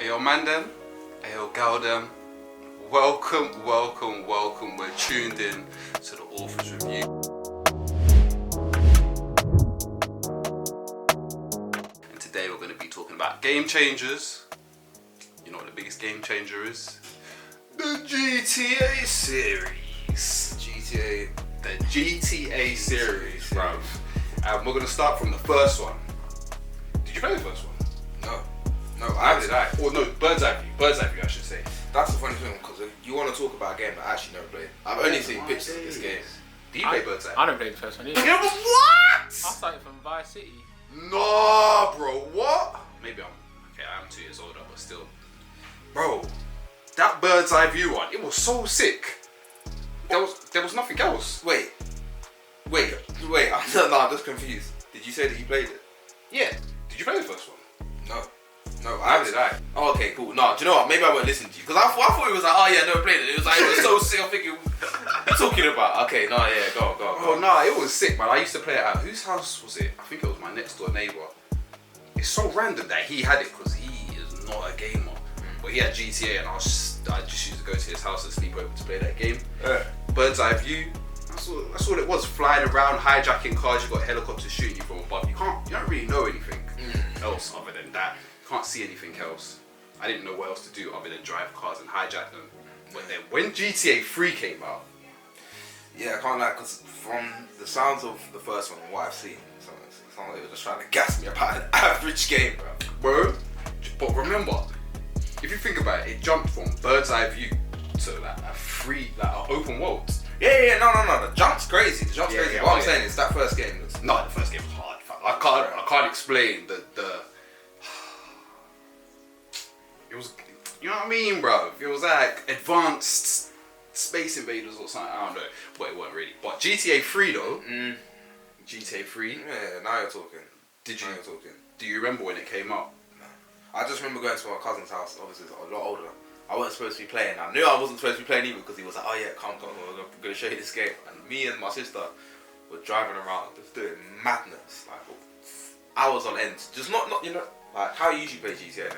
Ayo man them, ayo gal them, welcome. We're tuned in to the Orthors review. And today we're going to be talking about game changers. You know what the biggest game changer is? The GTA series. The GTA series, bruv. And we're going to start from the first one. Did you play the first one? No, I did. Or no, Bird's Eye View, I should say. That's the funny thing, because you want to talk about a game that I actually never played. I've only seen pictures of this game. Do you play Bird's Eye? I don't play the first one either. Yeah, but what? I started from Vice City. No, bro, what? Maybe I'm 2 years older, but still. Bro, that Bird's Eye View one, it was so sick. There was nothing else. Wait. No, I'm just confused. Did you say that you played it? Yeah. Did you play the first one? No, I did. Oh, okay, cool. No, do you know what? Maybe I won't listen to you. Because I thought it was like, oh yeah, I never played it. It was like, it was so sick. I'm thinking, what are you talking about? Okay, no, yeah, go. Oh, no, it was sick, man. I used to play it at, whose house was it? I think it was my next door neighbour. It's so random that he had it because he is not a gamer. But he had GTA and I just used to go to his house and sleep over to play that game. Bird's Eye View. That's all it was. Flying around, hijacking cars. You got helicopters shooting you from above. You don't really know anything else other than that. You can't see anything else. I didn't know what else to do other than drive cars and hijack them. But then when GTA 3 came out, yeah, I can't lie, because from the sounds of the first one and what I've seen, it sounds like they were just trying to gas me about an average game, bro. But remember, if you think about it, it jumped from Bird's Eye View to like a free, like an open world. Yeah, no. The jump's crazy. Crazy. What I'm saying is that first game was... No, the first game was hard. I can't explain the... It was... You know what I mean, bro? It was like advanced Space Invaders or something. I don't know. But it wasn't really. But GTA 3 though. GTA 3. Yeah, now you're talking. Do you remember when it came out? No. I just remember going to my cousin's house. Obviously, it's a lot older. I wasn't supposed to be playing. I knew I wasn't supposed to be playing either because he was like, oh yeah, come, we're going to show you this game. And me and my sister were driving around just doing madness. Like hours on end. Just not you know, like how you usually play GTA,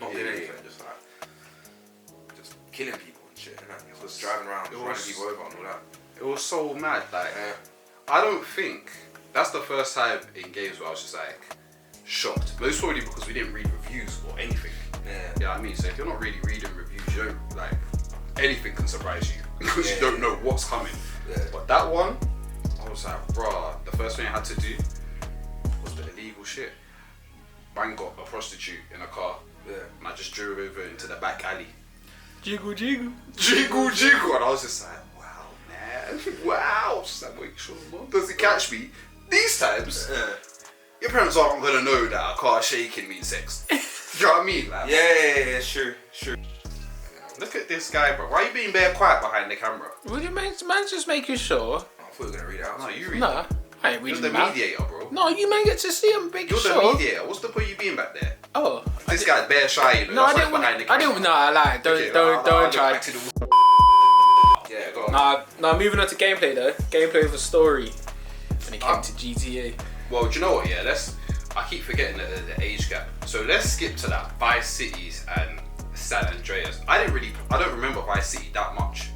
not doing anything. Just killing people and shit. You know? Just driving around, running people over and all that. It was so mad. Like, I don't think that's the first time in games where I was just like shocked. Most probably because we didn't read reviews or anything. Yeah. You know what I mean? So if you're not really reading reviews, you don't, like, anything can surprise you because you don't know what's coming. Yeah. But that one, I was like, bruh, the first thing I had to do was the illegal shit. Bang got a prostitute in a car. Yeah. And I just drove over into the back alley. Jiggle. And I was just like, wow, man. Wow. Just like, wait, sure, Mom, does it catch me? These times, your parents aren't going to know that a car shaking means sex. You know what I mean? Like, yeah, sure. Look at this guy, bro. Why are you being bare quiet behind the camera? Would you man just making sure? I thought you were going to read it out. No, you read Nah, it. I ain't reading You're the them out. mediator, bro. No, you man get to see him making You're sure. the mediator. What's the point of you being back there? Oh. This guy's bare shy, you know. No, I That's didn't why want he's behind the camera. no, I lied. Don't try. Yeah, go on. Nah, moving on to gameplay though. Gameplay of a story when it came to GTA. Well, do you know what? Yeah, I keep forgetting the age gap. So let's skip to that Vice Cities and San Andreas. I don't remember Vice City that much.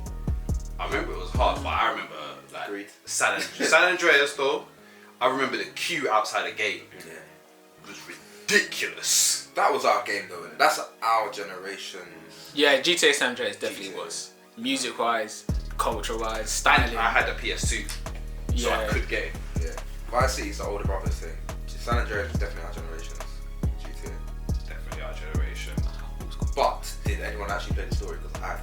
I remember it was hard, but I remember like San Andreas though. I remember the queue outside the game. Yeah. It was ridiculous. That was our game though, innit? That's our generation. Yeah, GTA San Andreas definitely was. Music wise, culture wise, styling. I had a PS2, so I could get it. Yeah. Vice City's the older brother's thing. San Andreas was definitely our generation's GTA. Definitely our generation. But did anyone actually play the story? Because I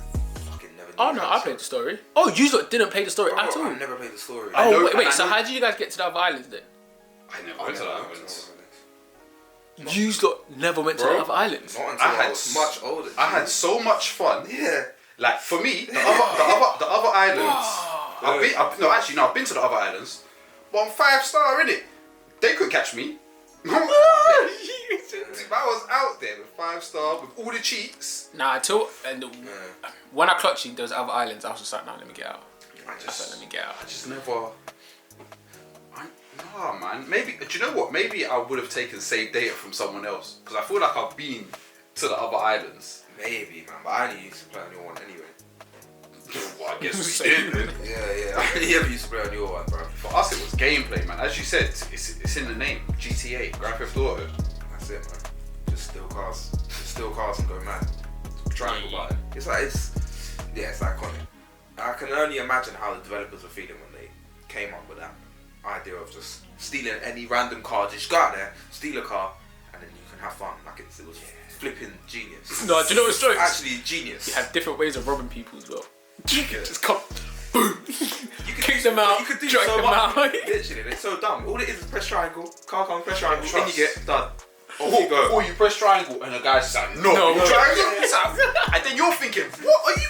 fucking never knew. Oh no, I played the story. Oh, you lot didn't play the story at all. I never played the story. Oh wait. So how did you guys get to the other islands then? I never went to the islands. You lot never went to the other islands. Not until I was much older. I had so much fun. Yeah. Like for me, the other islands. I've been to the other islands. But I'm 5-star innit. They couldn't catch me. I was out there with 5-star with all the cheats. Nah, when I clocked you, those other islands, I was just like, nah, let me get out. I just never. Nah, man. Maybe. Do you know what? Maybe I would have taken saved data from someone else because I feel like I've been to the other islands. Maybe, man, but I only used to play on your one anyway. Well, I guess we did. Then. Yeah. I only ever used to play on your one, bro. For us, it was gameplay, man. As you said, it's in the name. GTA, Grand Theft Auto. That's it, man. Just steal cars and go mad. Triangle button. It's iconic. I can only imagine how the developers were feeling when they came up with that idea of just stealing any random car. Just go out there, steal a car, and then you can have fun. Like it was flipping genius. No, do you know what's true? Actually genius. You have different ways of robbing people as well. Yeah. Just come, boom. You could Kick them out, You could do drag so them much. out. Literally, they're so dumb. All it is press triangle, car comes, press triangle, Trust. and you get done. Off you go. Or you press triangle and the guy's like, no, triangle. And then you're thinking, what are you?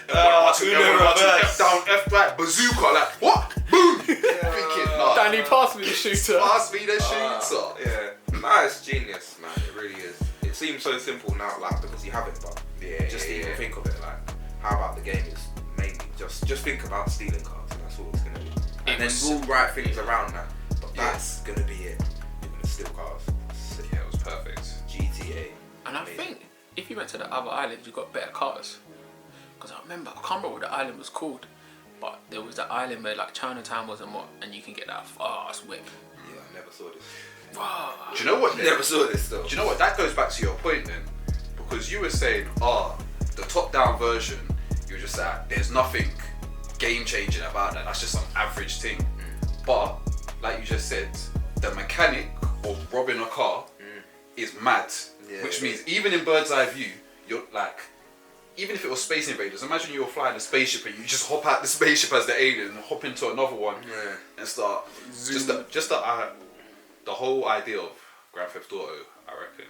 F down, F right, bazooka, like what? Boom! Thinking, nah. Danny, pass me the shooter. Pass me the shooter. Yeah, nah, it's genius, man. It really is. It seems so simple now, like because you have it, but just even think of it, like how about the game is mainly just think about stealing cars, and that's all it's gonna be. And then we'll write things around that, but that's gonna be it. You're gonna steal cars. Yeah, it was perfect. GTA. And I think if you went to the other islands, you got better cars. Because I can't remember what the island was called, but there was the island where like Chinatown was and what, and you can get that fast whip. Yeah, I never saw this. Wow. Do you know what? Never saw this though. Do you know what? That goes back to your point then, because you were saying, the top-down version, you were just like, there's nothing game-changing about that. That's just some average thing. But like you just said, the mechanic of robbing a car is mad, which means even in bird's eye view, you're like. Even if it was Space Invaders, imagine you were flying a spaceship and you just hop out the spaceship as the alien and hop into another one and start. The whole idea of Grand Theft Auto, I reckon,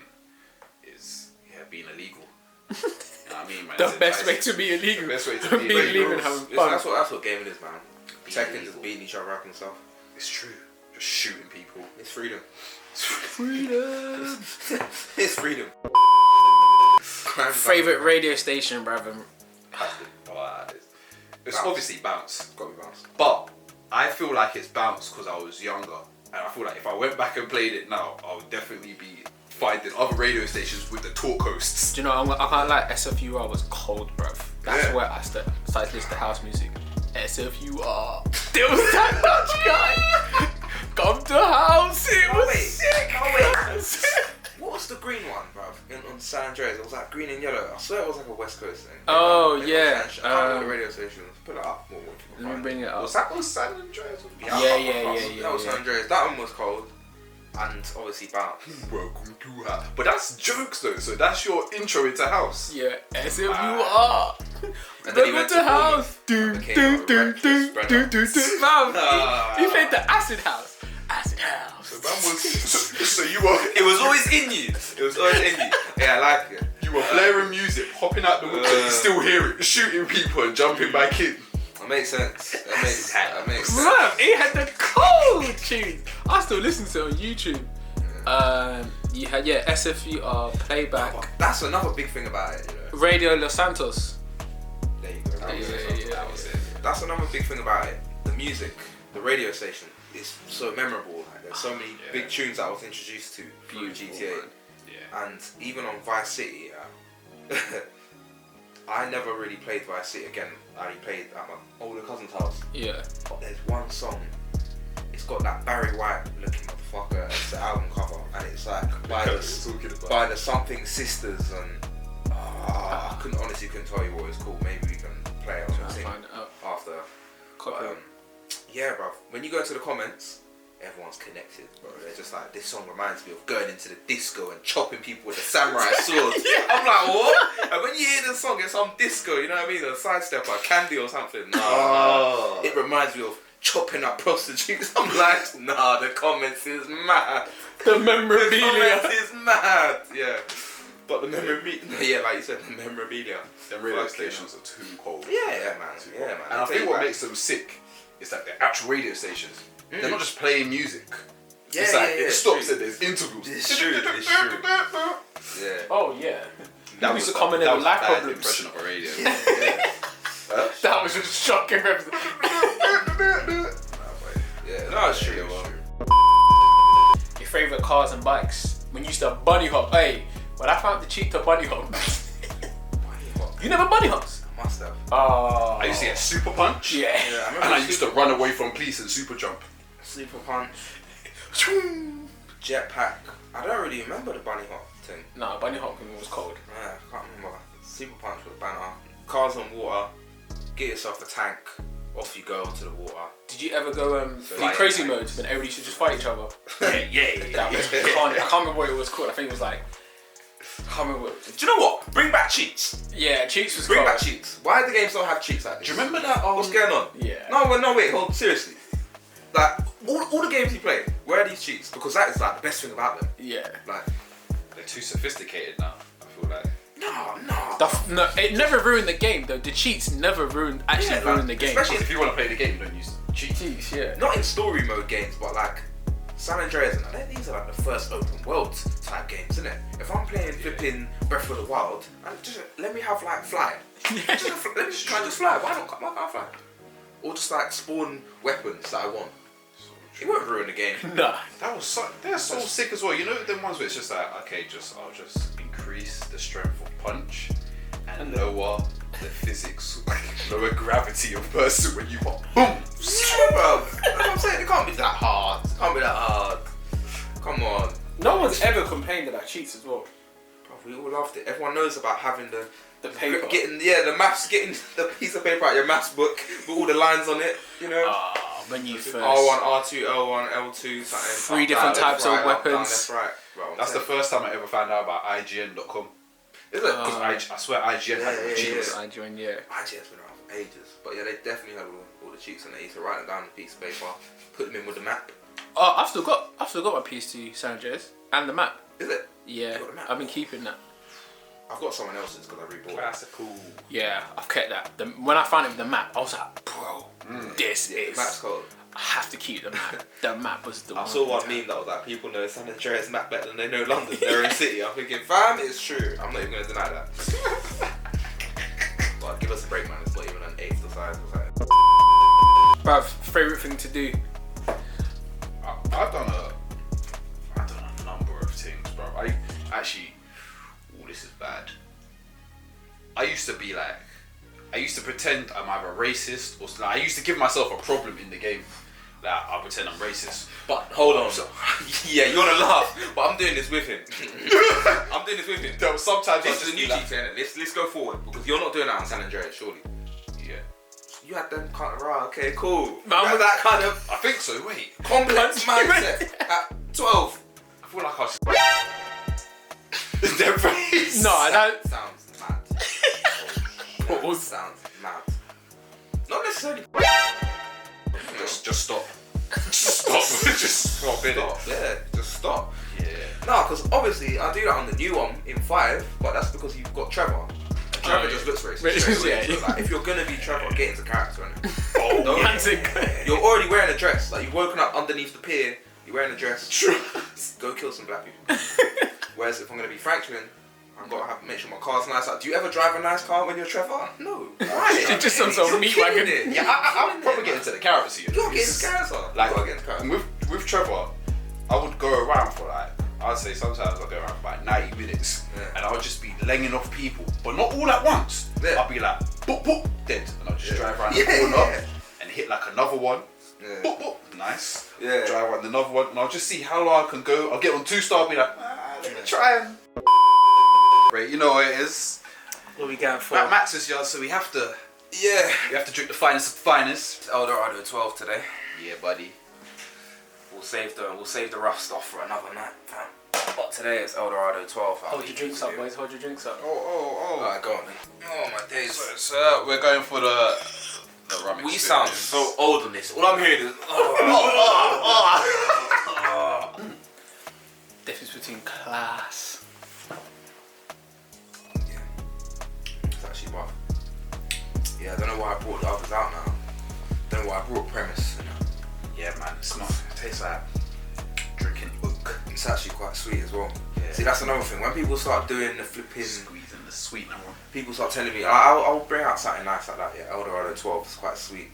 is being illegal. You know what I mean, man? The best way to be illegal. The best way to be illegal and having fun. That's what gaming is, man. Tekken just beating each other up and stuff. It's true. Just shooting people. It's freedom. Freedom. It's freedom. Favorite radio station, brother. It's obviously Bounce. Gotta be Bounce. But I feel like it's Bounce because I was younger. And I feel like if I went back and played it now, I would definitely be finding other radio stations with the talk hosts. Do you know, I can't lie, SFUR was cold, bruv. That's where I started listening to house music. SFUR. There was that Dutch guy. Come to house. It was sick. What was the green one, bruv? On San Andreas, it was like green and yellow. I swear it was like a West Coast thing. Oh, Maybe yeah. I can't remember the radio stations. Put it up. Let me bring it up. Was that on San Andreas? Yeah. That was San Andreas. That one was cold. And obviously Bounce. Welcome to house. But that's jokes though, so that's your intro into house. Yeah, SFUR. And then he Welcome went to to house. Bournemouth. Became a reckless Brenner. Man, he played the acid house. Acid house. So that was so you were. It was always in you. It was always in you. Yeah, I like it. You were blaring music, popping out the window, you still hear it, shooting people and jumping back in. That makes sense. That makes sense. Man, he had the cold tune. I still listen to it on YouTube. You had SFUR playback. That's another big thing about it. You know? Radio Los Santos. There you go. That was it. That's another big thing about it. The music, the radio station is so memorable. Like, there's so many big tunes that I was introduced to through GTA. Man. Yeah. And even on Vice City, I never really played Vice City again. I only played at my older cousin's house. Yeah. But there's one song. It's got that Barry White looking motherfucker as the album cover, and it's like by the Something Sisters, and I honestly couldn't tell you what it's called. Maybe we can play it on the thing after. But, yeah, bruv. When you go into the comments, everyone's connected, bro. They're just like, this song reminds me of going into the disco and chopping people with a samurai sword. I'm like, what? And when you hear the song, it's some disco, you know what I mean? A sidestepper, Candy or something. No. It reminds me of chopping up prostitutes. I'm like, nah, the comments is mad. The memorabilia. The comments is mad. Yeah. But the memorabilia, like you said, the memorabilia. The radio stations are too cold. Yeah, man. Yeah, man. And I think what makes them sick is that they're actual radio stations. They're not just playing music. Yeah, it's like it stops true. and there's intervals. It's true. Yeah. Oh yeah. That used was to comment that on was life a bad problems. impression of a radio. That was just shocking. Yeah, no, it's true. Your favourite cars and bikes? When you used to bunny hop, hey, When I found the cheat to bunny hop. Bunny hop. You never bunny hops? I must have. Oh. I used to get super punch. Yeah. I remember And I used to run away from police and super jump. Super punch. Jetpack. I don't really remember the bunny hop thing. Nah, bunny hopping was cold. Yeah, I can't remember. Super punch with a banner. Cars on water. Get yourself a tank. Off you go into the water. Did you ever go like- crazy mode when everybody should just fight each other? Yeah. That was, I can't remember what it was called. I think it was like. I can't remember what. Do you know what? Bring back cheats. Yeah, cheats was Bring cold. back cheats. Why do the games don't have cheats like this? Do you remember that? What's going on? Yeah. No, wait, hold on, seriously. Like, all the games you play, where are these cheats? Because that is like the best thing about them. Yeah. Like, They're too sophisticated now. I feel like. No, it never ruined the game though. The cheats never ruined the game. especially If you want to play the game, don't use cheats. Cheats, yeah. not in story mode games, but like San Andreas and that, these are like the first open world type games, isn't it? If I'm playing flipping Breath of the Wild, just let me have like fly. Let me just try to fly. Why can't I fly? Or just like spawn weapons that I want. It won't ruin the game. Nah. They're so sick as well. You know them ones where it's just like, okay, I'll just increase the strength of punch and lower the physics, lower gravity of person when you pop. Boom. Yeah, bro. That's what I'm saying. It can't be that hard. It can't be that hard. Come on. No one's ever complained about cheats as well. Bro, we all loved it. Everyone knows about having the paper. getting the maths, getting the piece of paper out your maths book with all the lines on it. You know. When you first. R1, R2, L1, L2, something. 3 different types of right, weapons. Down, left, right. Bro, That's the first time I ever found out about IGN.com. Is it? Because I swear IGN had the cheats. I joined, yeah. IGN's been around for ages. But yeah, they definitely had all the cheats, and they used to write them down on a piece of paper, put them in with the map. Oh, I've still got my PS2 San Andreas and the map. Is it? Yeah, You got the map? I've been keeping that. I've got someone else's because I rebought it. Classical. Yeah, I've kept that. When I found it with the map, I was like, bro, this is. Map's cold. I have to keep the map. The map was the one. I saw one meme that was like, people know San Andreas map better than they know London. They're in city. I'm thinking, fam, it's true. I'm not even going to deny that. But give us a break, man. It's not even an eighth the size or something. Bruv, favourite thing to do? I've done a number of things, bro. I actually, this is bad. I used to pretend I'm either racist or I used to give myself a problem in the game. Like, I'll pretend I'm racist. But hold on. Yeah, you want to laugh, but I'm doing this with him. I'm doing this with him. No, sometimes This is a new cheat, innit? Let's go forward because you're not doing that on San Andreas, surely. Yeah. You had them kind of okay, cool. You Man, had that kind of I think so. Wait. complex mindset at 12. I feel like I was just their face. No, I don't. Sounds mad. Pause. Sounds mad. Not necessarily. Just stop. Just stop. Just stop, innit? Stop. Yeah, just stop. Yeah. No, because obviously I do that on the new one in 5, but that's because you've got Trevor. And Trevor just looks racist. Yeah. So, like, if you're gonna be Trevor, get into character, innit? Oh, Don't- Man's in- You're already wearing a dress. Like, you've woken up underneath the pier, you're wearing a dress. True. Go kill some black people. Whereas if I'm gonna be Franklin, I've got to make sure my car's nice. Like, do you ever drive a nice car when you're Trevor? No. Why? Just some sort of meat killing wagon. it. Yeah, I'll probably get into the character. You You gotta get into character. Like, you gotta get into character. with Trevor, I would go around for like, I'd say sometimes I'll go around for like 90 minutes. Yeah. And I would just be lenging off people, but not all at once. Yeah. I'll be like, boop, boop, dead. And I'll just drive around the Yeah, corner yeah. and hit like another one. Yeah. Boop, boop, nice. Yeah. Drive around another one and I'll just see how low I can go. I'll get on 2-star, I'll be like, let me try and... Right, you know what it is. What are we going for? Max is young, so we have to drink the finest of the finest. Eldorado 12 today. Yeah, buddy. We'll save the rough stuff for another night, fam. But today it's Eldorado 12. Hold your drinks up, boys. Hold your drinks up. Oh. Alright, go on then. Oh my days. So we're going for the rum We experience. sound so old on this. All I'm hearing is Difference between class. Yeah. It's actually rough. Yeah, I don't know why I brought the others out now. Don't know why I brought premise. Yeah, man, it's not. It tastes like drinking oak. It's actually quite sweet as well. Yeah. See, that's another thing. When people start doing the flipping, Squeezing the sweetener on. people start telling me, I'll bring out something nice like that. Yeah, Eldorado 12 is quite sweet.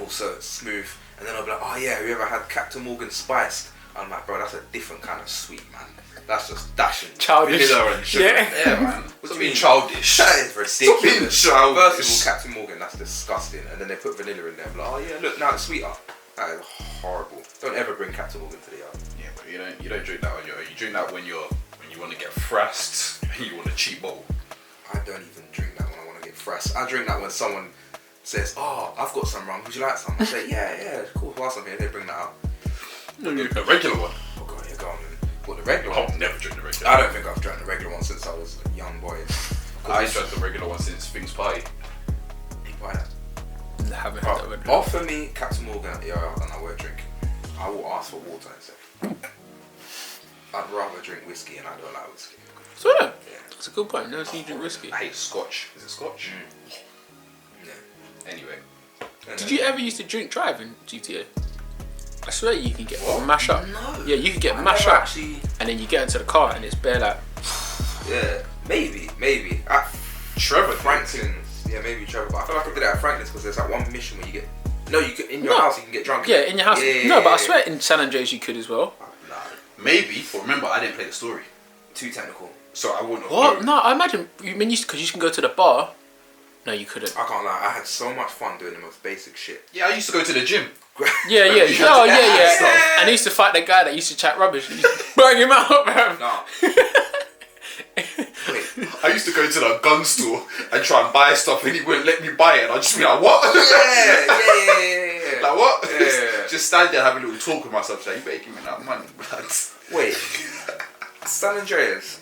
Also, it's smooth. And then I'll be like, oh yeah, have you ever had Captain Morgan spiced? I'm like, bro, that's a different kind of sweet, man. That's just dashing. Childish. Vanilla and sugar. Yeah, man. What do Stop you being mean? childish. That is Stop being ridiculous. childish. First of all, Captain Morgan, that's disgusting. And then they put vanilla in there. I'm like, oh yeah, look, now it's sweeter. That is horrible. Don't ever bring Captain Morgan to the yard. Yeah, but you don't drink that on your own. You drink that when you want to get frassed and you want a cheap bottle. I don't even drink that when I want to get fresh. I drink that when someone says, oh, I've got some rum, would you like some? I say, yeah, cool, whilst I'm here, they bring that out. No, a regular one. Oh god, yeah, go on then. What, the regular one? I'll never drink the regular I one. don't think I've drank the regular one since I was a young boy. I drank the regular one since Things Party. Why not? I haven't had that Oh, one. offer me Captain Morgan at the yard and I won't drink. I will ask for water instead. I'd rather drink whiskey and I don't like whiskey. So yeah, Yeah. that's a good point. Never seen you drink whiskey. I hate Scotch. Is it Scotch? Yeah. Anyway. Did you ever used to drink drive in GTA? I swear you can get What? mash up. No. Yeah, you can get I mash never up, actually. and then you get into the car and it's bare like. Yeah, maybe. At Trevor Franklin's. Yeah, maybe Trevor. But I feel like I did it at Franklin's because there's that one mission where you get. No, you can, in your No. house you can get drunk. Yeah, in your house. Yeah, No, but I yeah. swear in San Andreas you could as well. Nah, Maybe, but remember I didn't play the story, too technical. so I wouldn't. have What? known. No, I imagine you mean because you can go to the bar. No, you couldn't. I can't lie. I had so much fun doing the most basic shit. Yeah, I used to go to the gym. Yeah. You had No, to yeah. add stuff. And I used to fight the guy that used to chat rubbish. You used to bang him out, man. Nah. Wait. I used to go to the gun store and try and buy stuff, and he wouldn't let me buy it. And I'd just be like, "What? Yeah. Like what?" Yeah. Just stand there, have a little talk with myself. Like, you better give me that money, blood. Wait. San Andreas.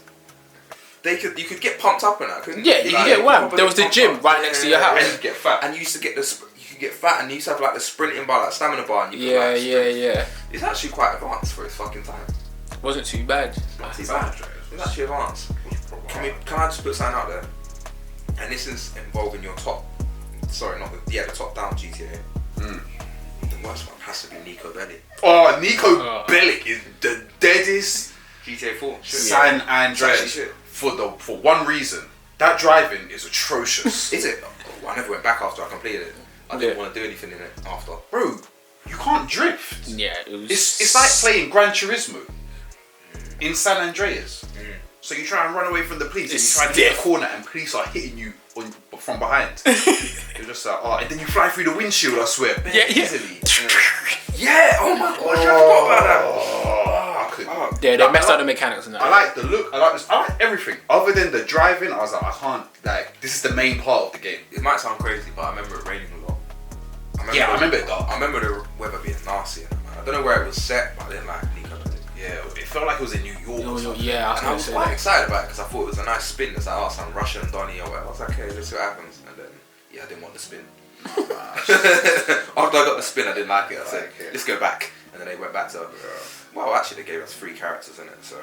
You could get pumped up in that, couldn't Yeah, you could get wham. There was the gym right next to your house. And you get fat. And you used to get you could get fat, and you used to have like the sprinting bar, like stamina bar. And you could, like, sprint. Yeah. It's actually quite advanced for its fucking time. Wasn't too bad. Not too bad. It's actually advanced. Can I just put something out there? And this is involving your top. Sorry, not the top down GTA. The worst one has to be Nico Bellic. Oh, Nico Bellic is the deadest GTA 4. San Andreas Shit. for one reason. That driving is atrocious. Is it? Oh, I never went back after I completed it. I didn't want to do anything in it after. Bro, you can't drift. Yeah, it was. It's like playing Gran Turismo in San Andreas. So you try and run away from the police and you try to hit a corner and police are hitting you from behind. You're just like, oh, and then you fly through the windshield, I swear. Yeah. Easily. Yeah, oh my gosh, I forgot about that. Oh, I couldn't. Yeah, they messed up the mechanics and that. I like the look, I like everything. Other than the driving, I was like, I can't, this is the main part of the game. It might sound crazy, but I remember it raining a lot. I remember it dark. I remember the weather being nasty. I don't know where it was set, but I didn't like Nico Bellic. Yeah, it felt like it was in New York or something. Yeah, And I was quite excited about it because I thought it was a nice spin. It's like, oh, some Russian Donny or whatever. I was like, okay, let's see what happens. And then, yeah, I didn't want the spin. After I got the spin, I didn't like it. I said, let's go back. And then they went back to, well, actually, they gave us 3 characters in it, so.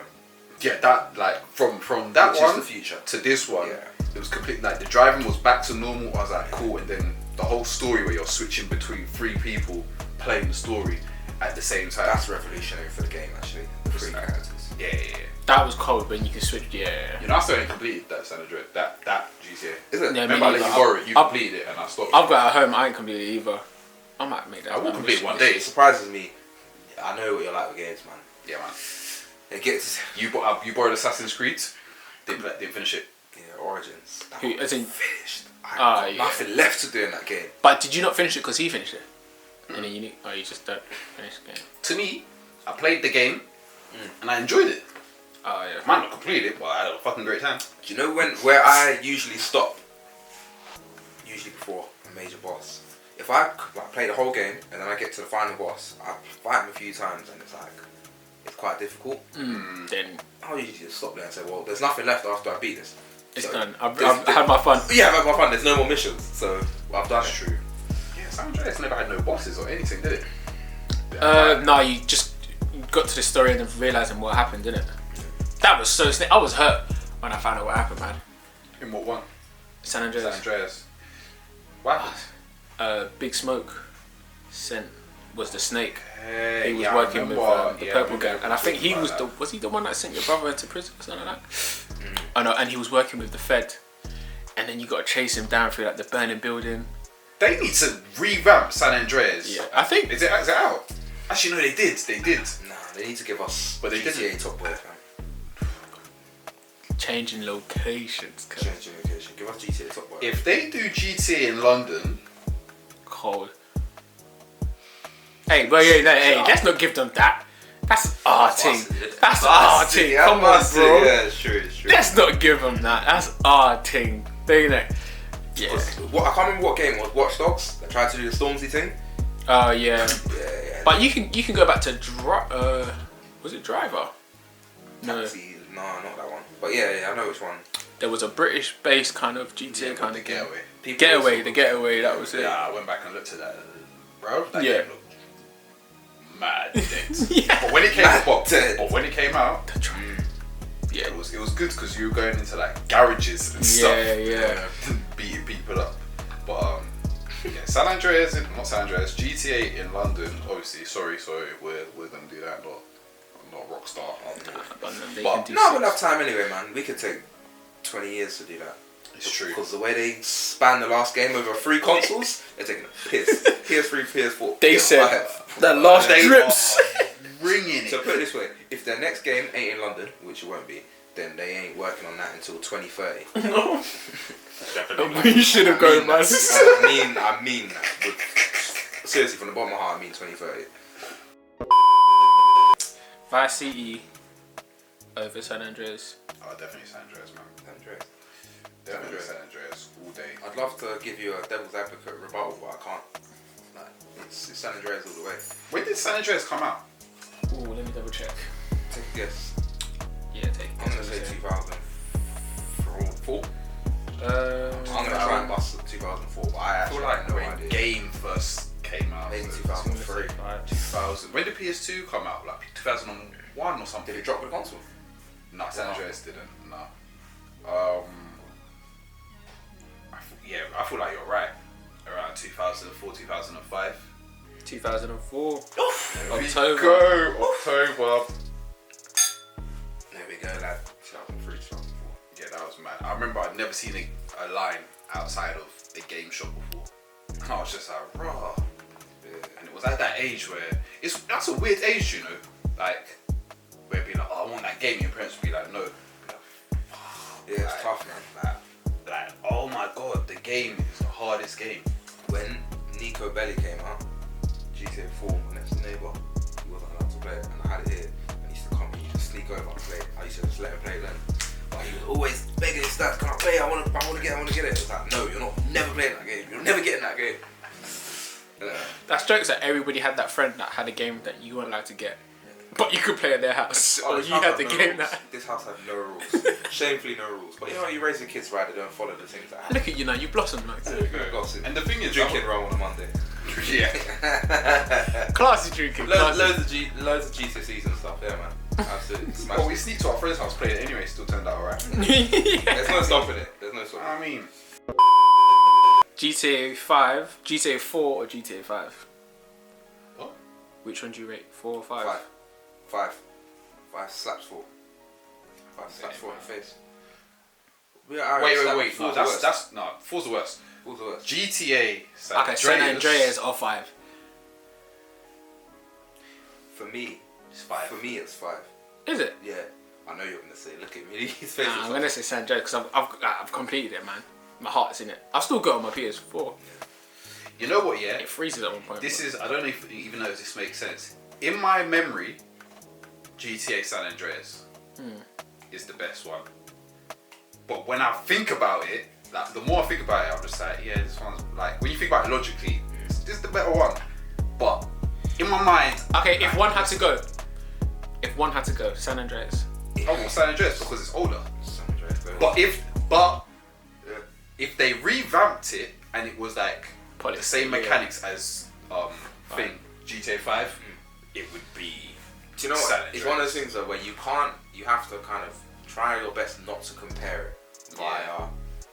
Yeah, that, from that Which one is the future. to this one, Yeah. it was complete, the driving was back to normal. I was like, cool. And then the whole story where you're switching between 3 people playing the story at the same time. That's revolutionary for the game, actually. The 3 characters. Yeah. That was cold when you could switch. Yeah. You know, I still ain't completed that San Andreas, that GTA. Is it? Yeah, Remember, I let you borrow it, you completed it, and I stopped. I've got it at home. I ain't completed it either. I might make that. I will one complete mission. one day. It surprises me. I know what you're like with games, man. Yeah, man. It gets, You borrowed Assassin's Creed, didn't finish it. Origins. That Who- one as in- finished. I got yeah. nothing left to do in that game. But did you not finish it because he finished it? And then you just don't finish the game. To me, I played the game, and I enjoyed it. Oh yeah. Might not complete it, but I had a fucking great time. Do you know where I usually stop? Usually before a major boss. If I play the whole game and then I get to the final boss, I fight him a few times and it's quite difficult. Then I'll usually just stop there and say, well, there's nothing left after I beat this. it's So, done. I've there's- had my fun. Yeah, I've had my fun. There's no more missions, so I've done it. True. Yeah, San Andreas never had no bosses or anything, did it? No, you just got to the story and then realising what happened, didn't it? That was so I was hurt when I found out what happened, man. In what one? San Andreas. San Andreas. What happened? Big Smoke was the snake. Hey, He was yeah, working with the Purple Gang, and I think he was that. was he the one that sent your brother into prison or something like that? Oh no, and he was working with the Fed, and then you got to chase him down through like the burning building. They need to revamp San Andreas. Yeah, I think Is it out? Actually, no, they did. They did. Nah, they need to give us But they GTA Top Boy, fam. Changing locations. Change your location. Give us GTA Top Boy. If they do GTA in London, Cold. Hey, but yeah, no, hey, let's not give them that. That's our team. That's our team. Come on, bro. Yeah, it's true. It's true. Let's not give them that. That's our team. They know. Yeah. What, I can't remember what game it was. Watch Dogs. They tried to do the Stormzy thing. Oh yeah. Yeah. But you can go back to was it Driver? No. Taxi. No, not that one. But yeah, I know which one. There was a British-based kind of GTA kind the of game. Getaway. The Getaway. That was it. Yeah, I went back and looked at that, bro. That Yeah. game looked mad dead. Yeah. But when it came, Mad but dead. when it came out, Yeah. it was good because you were going into like garages and stuff. Yeah. Beating people up. But yeah, San Andreas, not San Andreas, GTA in London. Obviously, sorry, we're gonna do that. Not Rockstar. But No, we'll have time anyway, man. We could take 20 years to do that. It's true. Because the way they span the last game over 3 consoles, they're taking a piss. PS3, PS4. They PS5. said that last They drips. are ringing So it. put it this way: if their next game ain't in London, which it won't be, then they ain't working on that until 2030. You should have gone, man. I mean that. Seriously, from the bottom of my heart, I mean 2030. Vice City over San Andreas. Oh, definitely San Andreas, man. Andreas. Definitely San Andreas all day. I'd love to give you a devil's advocate rebuttal, but I can't. Like, it's San Andreas all the way. When did San Andreas come out? Ooh, let me double check. Take a guess. Yeah, take a I'm guess. gonna say 2004. I'm gonna try and bust 2004, but I I actually feel like have no when idea. Game first came out. Maybe so 2003. 2000. When did PS2 come out? Like 2001 or something? Did it drop with the console? No, San Andreas didn't. No. I feel like you're right. Around 2004, 2005. 2004. There we October. go. October. There we go, lad. 2003, 2004. Yeah, that was mad. I remember I'd never seen a line outside of a game shop before. And I was just like, raw. Yeah. And it was at that age where that's a weird age, you know. Like where it'd be like, oh, I want that game. Your parents would be like, no. Yeah, it's tough, man. Like, oh my god, the game is the hardest game. When Nico Belly came out, GTA 4, my next neighbour, he wasn't allowed to play it, and I had it here, and he used to come and he used to sneak over and play it. I used to just let him play it then. But he was always begging his dad, can I play it? I want to get it. It's like, no, you're not never playing that game. You're never getting that game. That's jokes that everybody had that friend that had a game that you weren't allowed to get. But you could play at their house. Or this you house had had the no game rules. that. This house had no rules. Shamefully no rules. But you know, you raise your kids right, they don't follow the things that happen. Look at you now, you blossomed, man. Gossip. And the thing is, Drinking rum on a Monday. yeah. Classy drinking. Loads Classy. of GCSEs and stuff, yeah, man. Absolutely. Well, we sneaked to our friend's house, played it anyway, still turned out alright. There's no stopping it. There's no stopping I mean, GTA 5, GTA 4 or GTA 5? what? Which one do you rate? 4 or 5? it. Five slaps 4. 5 slaps 4 in the face. Wait. No, Four's the worst. that's no. Four's the worst. Four's the worst. GTA. Okay, San Andreas or 5? For me, It's 5. For me, it's 5. Is it? Yeah. I know you're gonna say. Look at me. His face. Nah, I'm gonna say San Andreas because I've completed it, man. My heart's in it. I've still got it on my PS4. You know what? Yeah. It freezes at one point. This is. I don't know if even know if this makes sense. In my memory, GTA San Andreas is the best one. But when I think about it, like the more I think about it, I'm just like, yeah, this one's like when you think about it logically, this is the better one. But in my mind, Okay, if like, one had to go, San Andreas. oh, well, San Andreas because it's older. San Andreas, though. But if they revamped it and it was like the same mechanics as GTA 5, it would be. Do you know San what? It's Andreas. one of those things though where you have to kind of try your best not to compare it via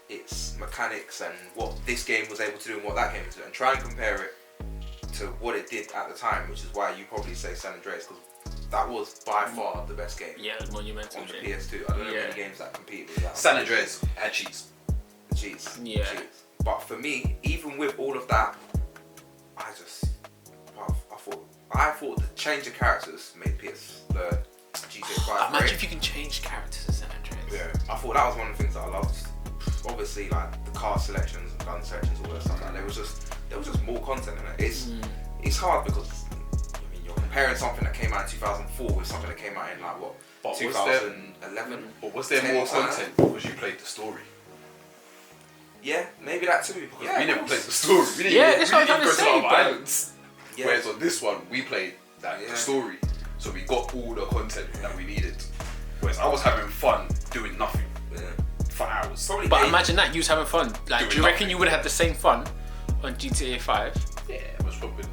its mechanics and what this game was able to do and what that game was doing, and try and compare it to what it did at the time, which is why you probably say San Andreas, because that was by far the best game Yeah, it's monumental. on the shit. PS2. I don't know many games that compete with that. San Andreas had cheats. The cheats. Yeah. Cheats. But for me, even with all of that, I thought I thought the change of characters made the GTA 5 Imagine great. if you can change characters in San Andreas. Yeah, I thought that was one of the things that I loved. Obviously, like the car selections, gun selections, all that stuff. Like, there was just more content in it. It's hard because I mean you're comparing something that came out in 2004 with something that came out in like what, But 2011. But was there 10 more or something? content because you played the story? Yeah, maybe that too. Because We never played the story. We didn't Yeah, even, that's we what didn't I'm even go to trying the to other say, islands. Yeah. Whereas on this one, we played the Yeah. story. So we got all the content that we needed. Whereas I was having fun doing nothing for hours. Probably But Age- imagine that, you was having fun. Like, Doing do you reckon nothing. you would have the same fun on GTA 5? Yeah, it was probably.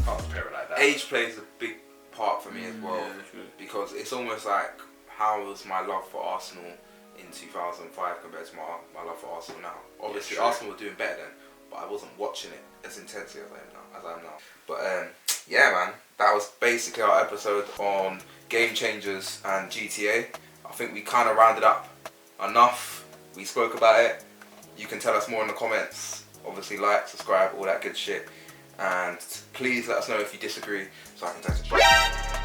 Can't compare it like that. age plays a big part for me as well, yeah, true. because it's almost like how was my love for Arsenal in 2005 compared to my love for Arsenal now. Obviously, true. Arsenal were doing better then, but I wasn't watching it as intensely as I am now. But yeah, man, that was basically our episode on game changers and GTA. I think we kind of rounded up enough. We spoke about it. You can tell us more in the comments. Obviously, like, subscribe, all that good shit. And please let us know if you disagree so I can test it.